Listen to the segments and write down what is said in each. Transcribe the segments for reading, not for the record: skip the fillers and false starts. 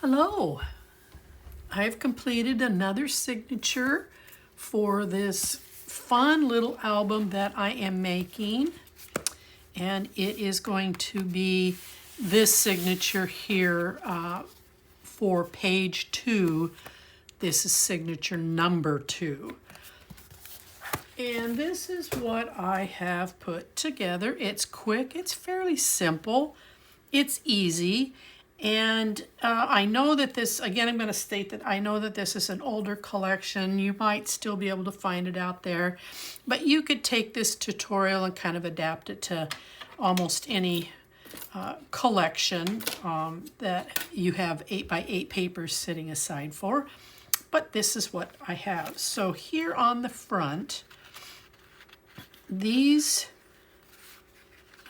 Hello, I've completed another signature for this fun little album that I am making, and it is going to be this signature here for page 2. This is signature number 2. And this is what I have put together. It's quick, it's fairly simple, it's easy. And I know that this, again, I'm going to state that I know that this is an older collection. You might still be able to find it out there. But you could take this tutorial and kind of adapt it to almost any collection that you have 8x8 papers sitting aside for. But this is what I have. So here on the front, these,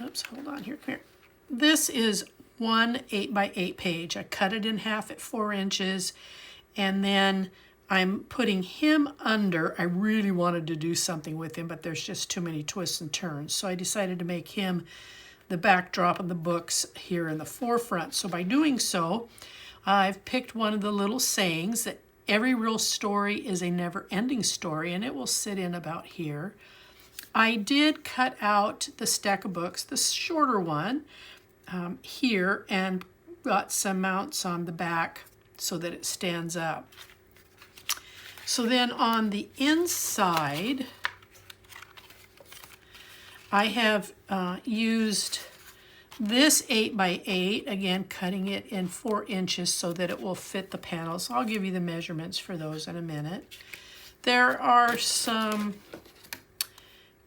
oops, hold on here, come here. This is one 8x8 page. I cut it in half at 4 inches, and then I'm putting him under. I really wanted to do something with him, but there's just too many twists and turns. So I decided to make him the backdrop of the books here in the forefront. So by doing so, I've picked one of the little sayings that every real story is a never-ending story, and it will sit in about here. I did cut out the stack of books, the shorter one, here, and got some mounts on the back so that it stands up. So then on the inside, I have used this 8x8, again cutting it in 4 inches so that it will fit the panels. I'll give you the measurements for those in a minute. There are some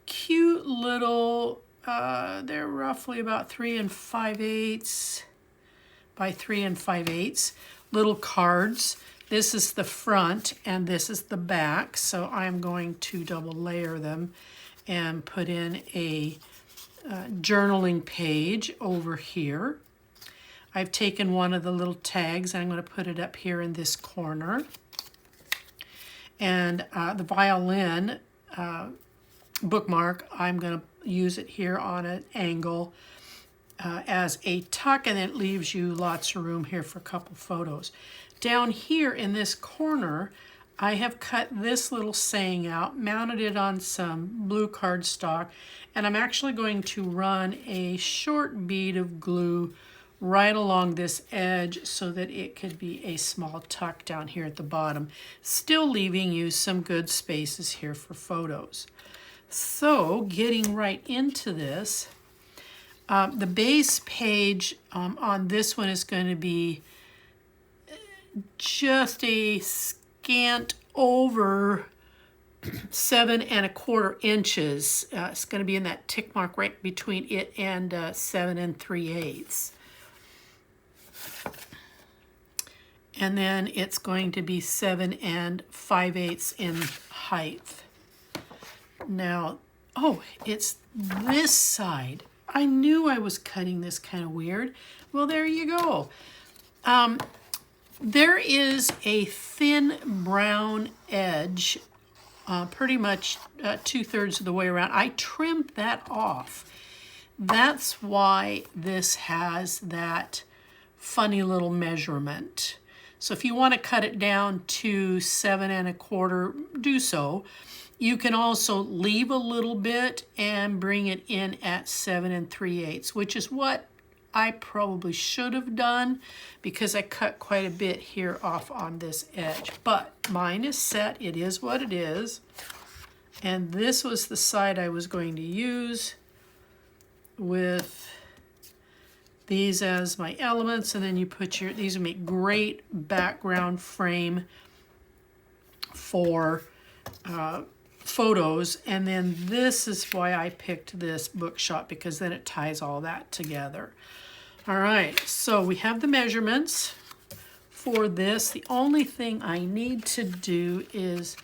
cute little they're roughly about 3 5/8 by 3 5/8 little cards. This is the front and this is the back, so I'm going to double layer them and put in a journaling page over here. I've taken one of the little tags and I'm going to put it up here in this corner. And the violin bookmark, I'm going to use it here on an angle as a tuck, and it leaves you lots of room here for a couple photos. Down here in this corner, I have cut this little saying out, mounted it on some blue cardstock, and I'm actually going to run a short bead of glue right along this edge so that it could be a small tuck down here at the bottom, still leaving you some good spaces here for photos. So getting right into this, the base page on this one is going to be just a scant over 7 1/4 inches. It's going to be in that tick mark right between it and 7 3/8. And then it's going to be 7 5/8 in height. Now, oh, it's this side. I knew I was cutting this kind of weird. Well, there you go. There is a thin brown edge, pretty much 2/3 of the way around. I trimmed that off. That's why this has that funny little measurement. So if you want to cut it down to 7 1/4, do so. You can also leave a little bit and bring it in at 7 3/8, which is what I probably should have done because I cut quite a bit here off on this edge. But mine is set. It is what it is. And this was the side I was going to use with these as my elements. And then you put your, these would make great background frame for photos. And then this is why I picked this bookshop, because then it ties all that together. All right, so we have the measurements for this. The only thing I need to do is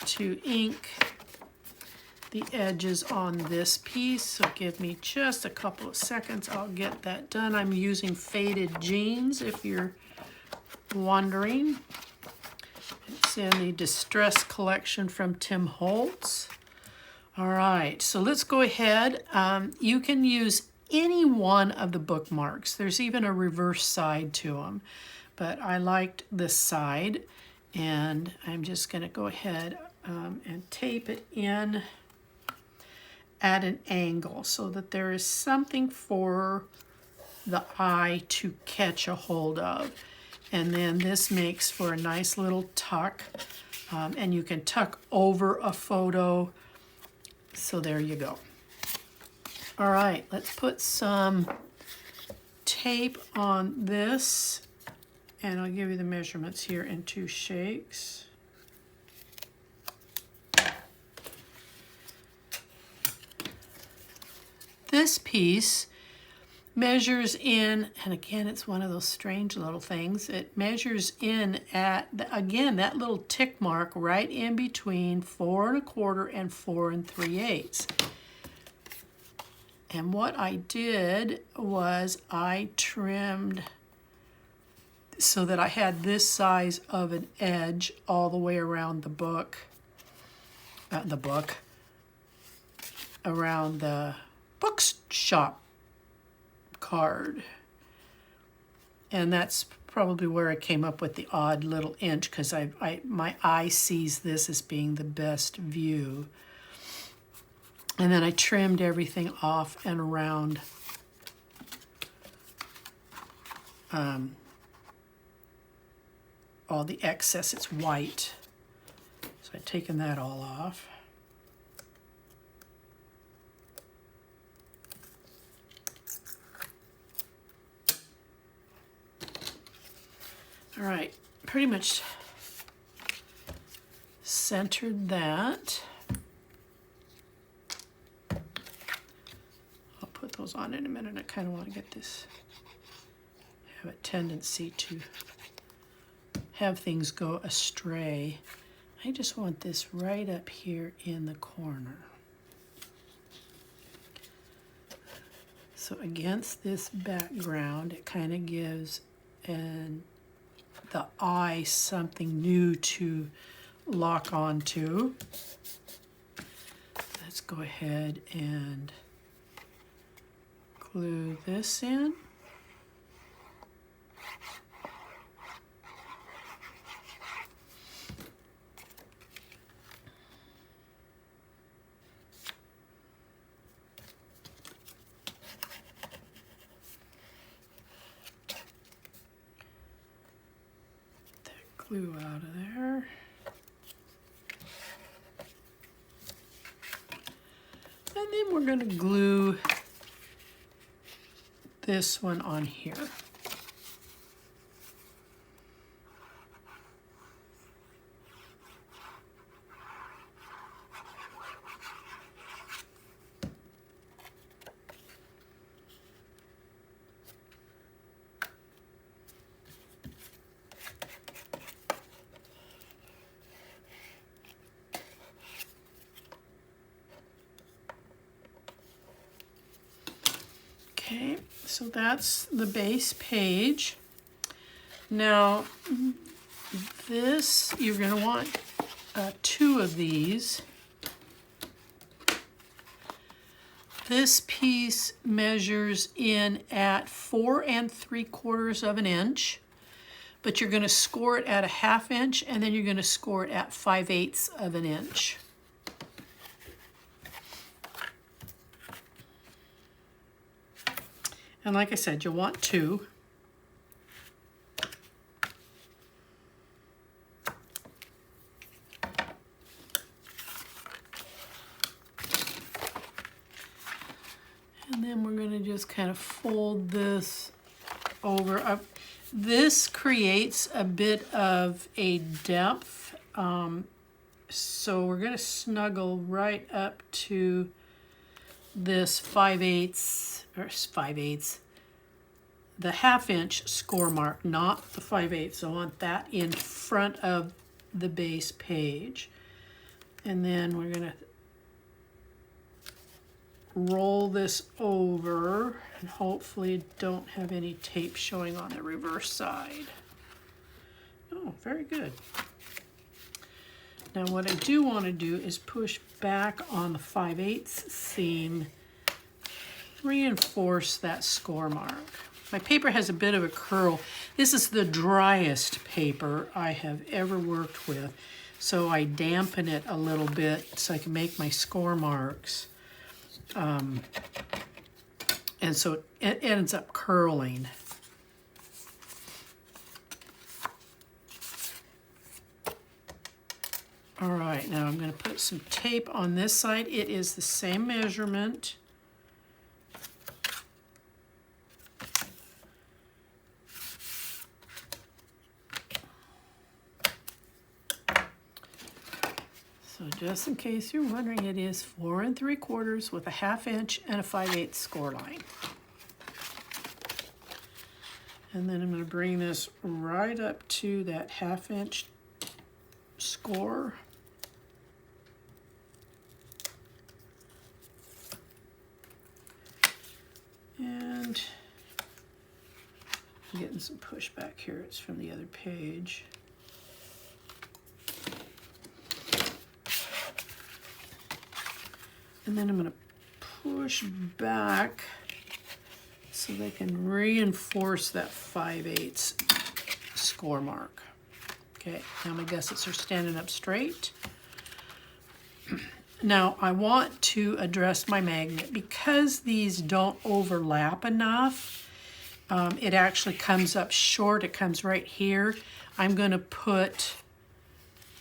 to ink the edges on this piece. So give me just a couple of seconds. I'll get that done. I'm using Faded Jeans, if you're wondering. It's in the Distress collection from Tim Holtz. All right, so let's go ahead. You can use any one of the bookmarks. There's even a reverse side to them. but I liked this side, and I'm just going to go ahead and tape it in at an angle so that there is something for the eye to catch a hold of. And then this makes for a nice little tuck, and you can tuck over a photo. So there you go. All right, let's put some tape on this, and I'll give you the measurements here in 2 shakes. This piece measures in, and again, it's one of those strange little things. It measures in at, again, that little tick mark right in between 4 1/4 and 4 3/8. And what I did was I trimmed so that I had this size of an edge all the way around the book, around the bookshop card. And that's probably where I came up with the odd little inch, because my eye sees this as being the best view. And then I trimmed everything off and around all the excess. It's white, so I've taken that all off. All right, pretty much centered that. I'll put those on in a minute. I kind of want to get this, have a tendency to have things go astray. I just want this right up here in the corner. So against this background, it kind of gives the eye something new to lock onto. Let's go ahead and glue this in. Glue out of there. And then we're going to glue this one on here. Okay, so that's the base page. Now, this, you're going to want 2 of these. This piece measures in at 4 3/4 of an inch, but you're going to score it at a 1/2 inch, and then you're going to score it at 5/8 of an inch. And like I said, you'll want 2. And then we're going to just kind of fold this over. This creates a bit of a depth, so we're going to snuggle right up to this 5/8, or 5/8, the 1/2 inch score mark, not the 5/8. I want that in front of the base page. And then we're going to roll this over, and hopefully don't have any tape showing on the reverse side. Oh, very good. Now what I do want to do is push back on the 5/8 seam, reinforce that score mark. My paper has a bit of a curl. This is the driest paper I have ever worked with. So I dampen it a little bit so I can make my score marks. And so it ends up curling. All right, now I'm going to put some tape on this side. It is the same measurement. So just in case you're wondering, it is 4 3/4 with a 1/2 inch and a 5/8 score line. And then I'm going to bring this right up to that 1/2 inch score. And I'm getting some pushback here. It's from the other page. And then I'm going to push back so they can reinforce that 5/8 score mark. Okay, now my gussets are standing up straight. Now I want to address my magnet. Because these don't overlap enough, it actually comes up short. It comes right here. I'm going to put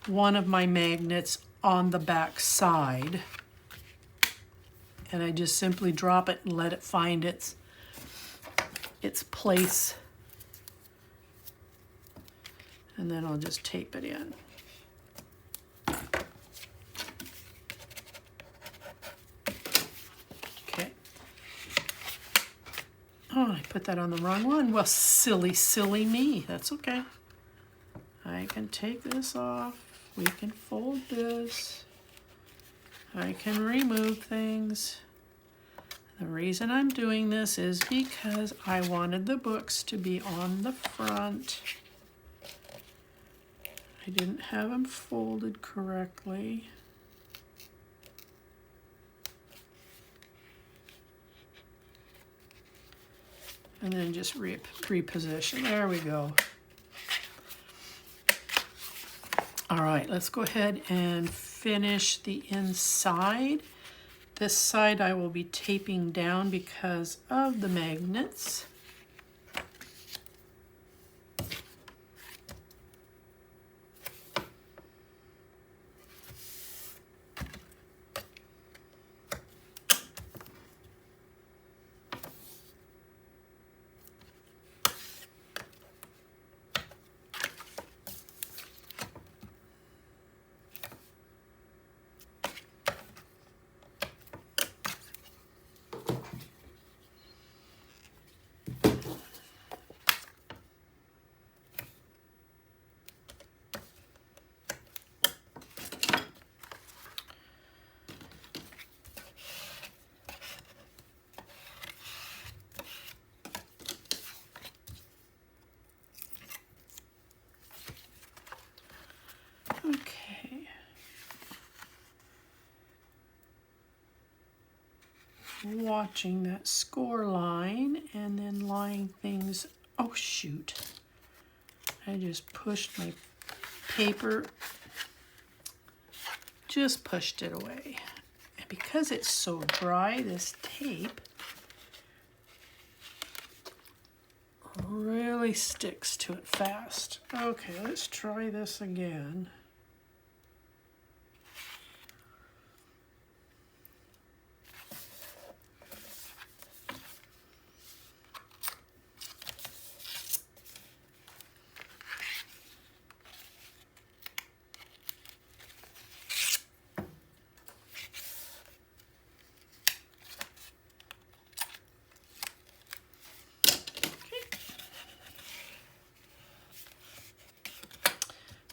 one of my magnets on the back side. And I just simply drop it and let it find its place. And then I'll just tape it in. Okay. Oh, I put that on the wrong one. Well, silly, silly me. That's okay. I can take this off. We can fold this. I can remove things. The reason I'm doing this is because I wanted the books to be on the front. I didn't have them folded correctly. And then just reposition. There we go. All right, let's go ahead and finish the inside. This side I will be taping down because of the magnets. Okay. Watching that score line and then lining things. Oh shoot. I just pushed my paper, just pushed it away. And because it's so dry, this tape really sticks to it fast. Okay, let's try this again.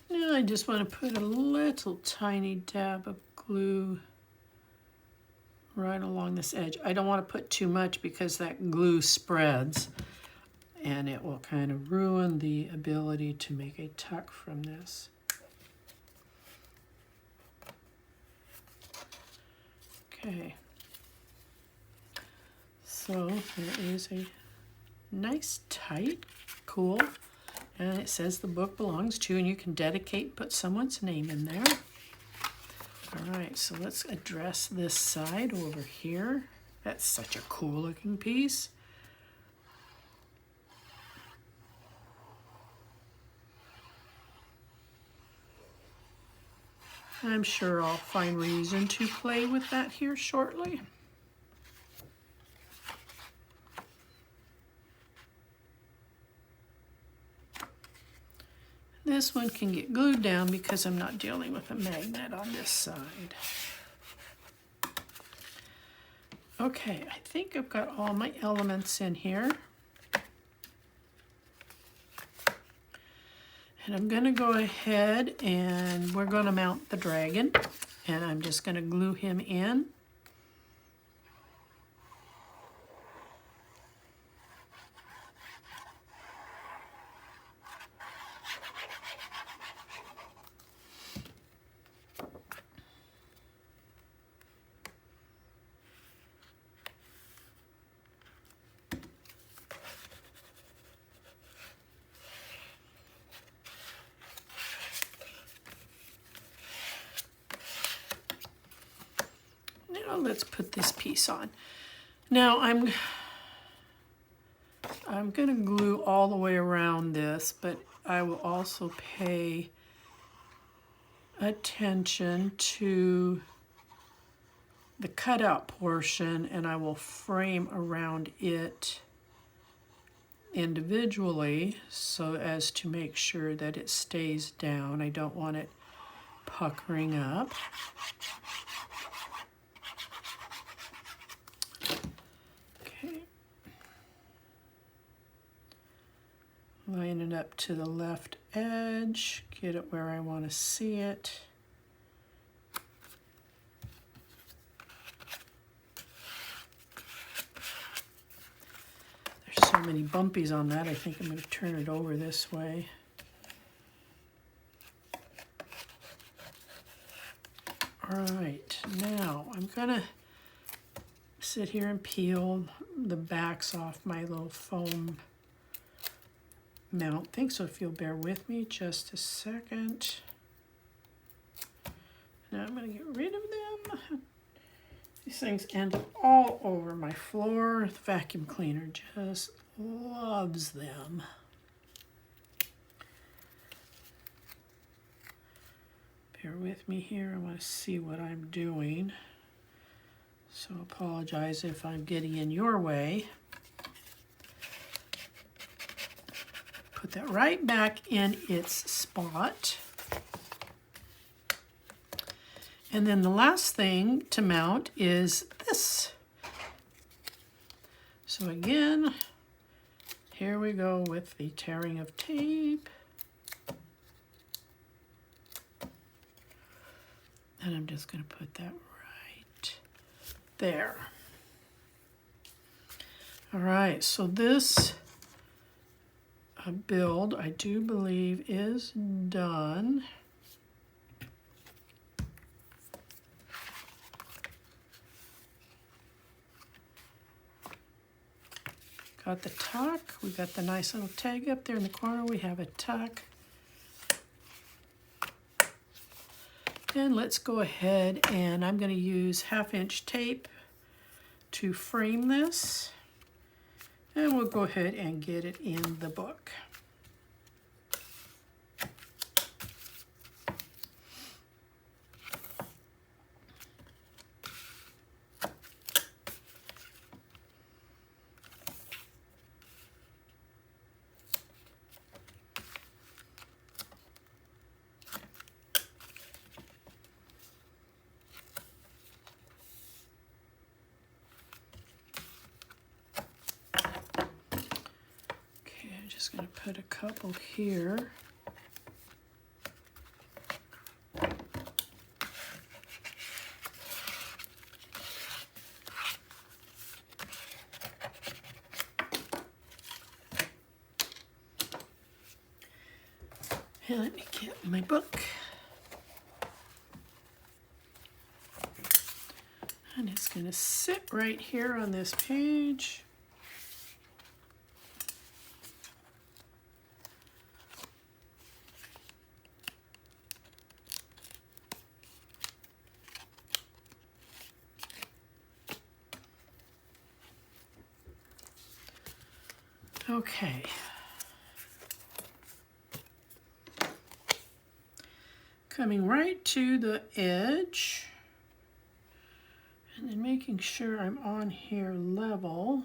Now I just want to put a little tiny dab of glue right along this edge. I don't want to put too much because that glue spreads and it will kind of ruin the ability to make a tuck from this. Okay, so there is a Nice, tight, cool. And it says the book belongs to, and you can dedicate, put someone's name in there. All right, so let's address this side over here. That's such a cool looking piece. I'm sure I'll find reason to play with that here shortly. This one can get glued down because I'm not dealing with a magnet on this side. Okay, I think I've got all my elements in here. And I'm going to go ahead and we're going to mount the dragon. And I'm just going to glue him in. Let's put this piece on. Now I'm going to glue all the way around this, but I will also pay attention to the cutout portion, and I will frame around it individually so as to make sure that it stays down. I don't want it puckering up. Line it up to the left edge, get it where I want to see it. There's so many bumpies on that, I think I'm going to turn it over this way. All right, now I'm going to sit here and peel the backs off my little foam mount thing, so if you'll bear with me just a second. Now I'm going to get rid of them. These things end up all over my floor. The vacuum cleaner just loves them. Bear with me here. I want to see what I'm doing. So apologize if I'm getting in your way. Put that right back in its spot. And then the last thing to mount is this. So again, here we go with the tearing of tape. And I'm just going to put that right there. All right, so this build, I do believe, is done. Got the tuck. We got the nice little tag up there in the corner. We have a tuck. And let's go ahead and I'm going to use 1/2" tape to frame this. And we'll go ahead and get it in the book. Just going to put a couple here. And let me get my book. And it's going to sit right here on this page. Okay. Coming right to the edge, and then making sure I'm on here level.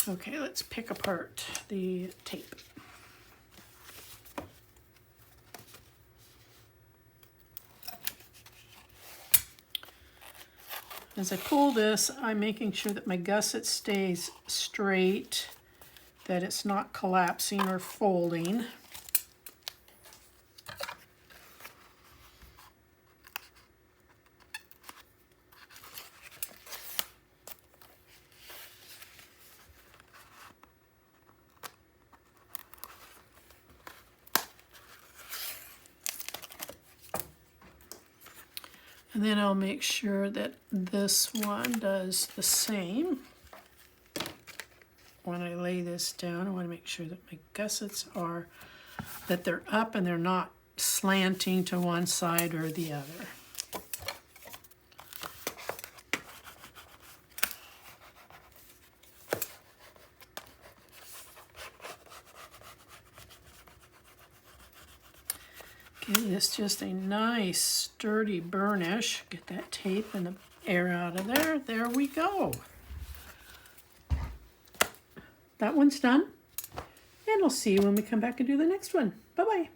Okay, let's pick apart the tape. As I pull this, I'm making sure that my gusset stays straight, that it's not collapsing or folding. And then I'll make sure that this one does the same. When I lay this down, I want to make sure that my gussets are, that they're up and they're not slanting to one side or the other. Give this just a nice sturdy burnish. Get that tape and the air out of there. There we go. That one's done. And I'll see you when we come back and do the next one. Bye-bye.